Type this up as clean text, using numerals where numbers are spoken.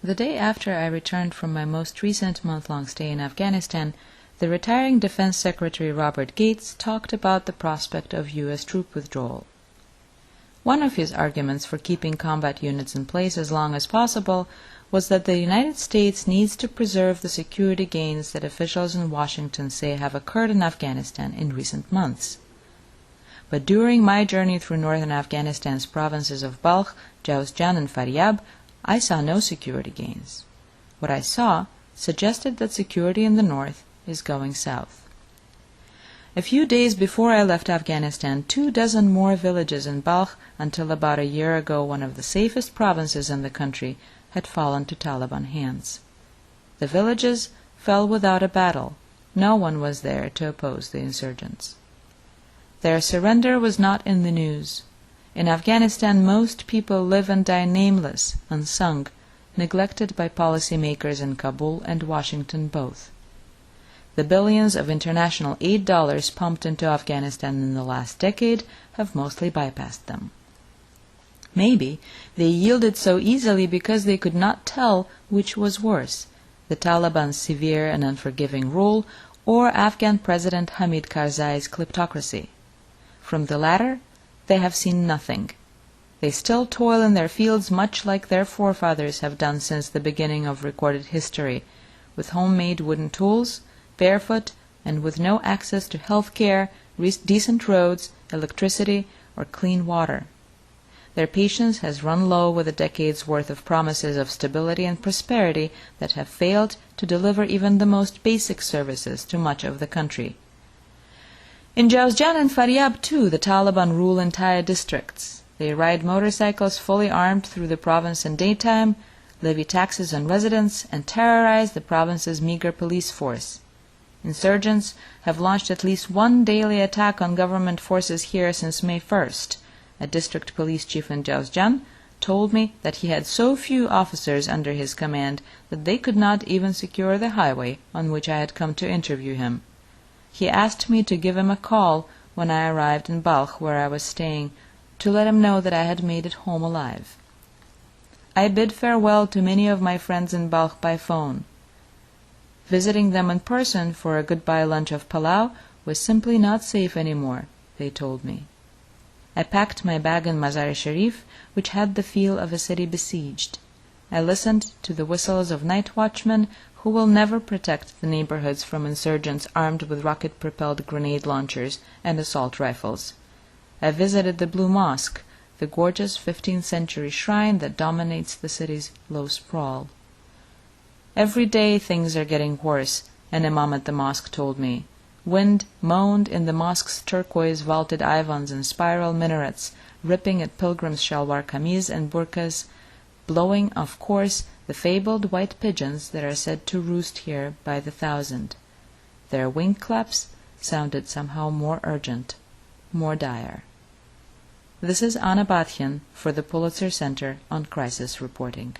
The day after I returned from my most recent month-long stay in Afghanistan, the retiring Defense Secretary Robert Gates talked about the prospect of U.S. troop withdrawal. One of his arguments for keeping combat units in place as long as possible was that the United States needs to preserve the security gains that officials in Washington say have occurred in Afghanistan in recent months. But during my journey through northern Afghanistan's provinces of Balkh, Jawzjan, and Faryab, I saw no security gains. What I saw suggested that security in the north is going south. A few days before I left Afghanistan, 24 more villages in Balkh, until about a year ago one of the safest provinces in the country, had fallen to Taliban hands. The villages fell without a battle. No one was there to oppose the insurgents. Their surrender was not in the news. In Afghanistan, most people live and die nameless, unsung, neglected by policymakers in Kabul and Washington both. The billions of international aid dollars pumped into Afghanistan in the last decade have mostly bypassed them. Maybe they yielded so easily because they could not tell which was worse, the Taliban's severe and unforgiving rule or Afghan President Hamid Karzai's kleptocracy. From the latter, they have seen nothing. They still toil in their fields much like their forefathers have done since the beginning of recorded history, with homemade wooden tools, barefoot, and with no access to health care, decent roads, electricity, or clean water. Their patience has run low with a decade's worth of promises of stability and prosperity that have failed to deliver even the most basic services to much of the country. In Jawzjan and Faryab, too, the Taliban rule entire districts. They ride motorcycles fully armed through the province in daytime, levy taxes on residents, and terrorize the province's meager police force. Insurgents have launched at least one daily attack on government forces here since May 1st. A district police chief in Jawzjan told me that he had so few officers under his command that they could not even secure the highway on which I had come to interview him. He asked me to give him a call when I arrived in Balkh, where I was staying, to let him know that I had made it home alive. I bid farewell to many of my friends in Balkh by phone. Visiting them in person for a goodbye lunch of palau was simply not safe anymore, they told me. I packed my bag in Mazar-e-Sharif, which had the feel of a city besieged. I listened to the whistles of night watchmen who will never protect the neighborhoods from insurgents armed with rocket-propelled grenade launchers and assault rifles. I visited the Blue Mosque, the gorgeous 15th-century shrine that dominates the city's low sprawl. Every day things are getting worse, an imam at the mosque told me. Wind moaned in the mosque's turquoise vaulted ivans and spiral minarets, ripping at pilgrims' shalwar kameez and burqas, blowing, of course, the fabled white pigeons that are said to roost here by the thousand. Their wing claps sounded somehow more urgent, more dire. This is Anna Badkhen for the Pulitzer Center on Crisis Reporting.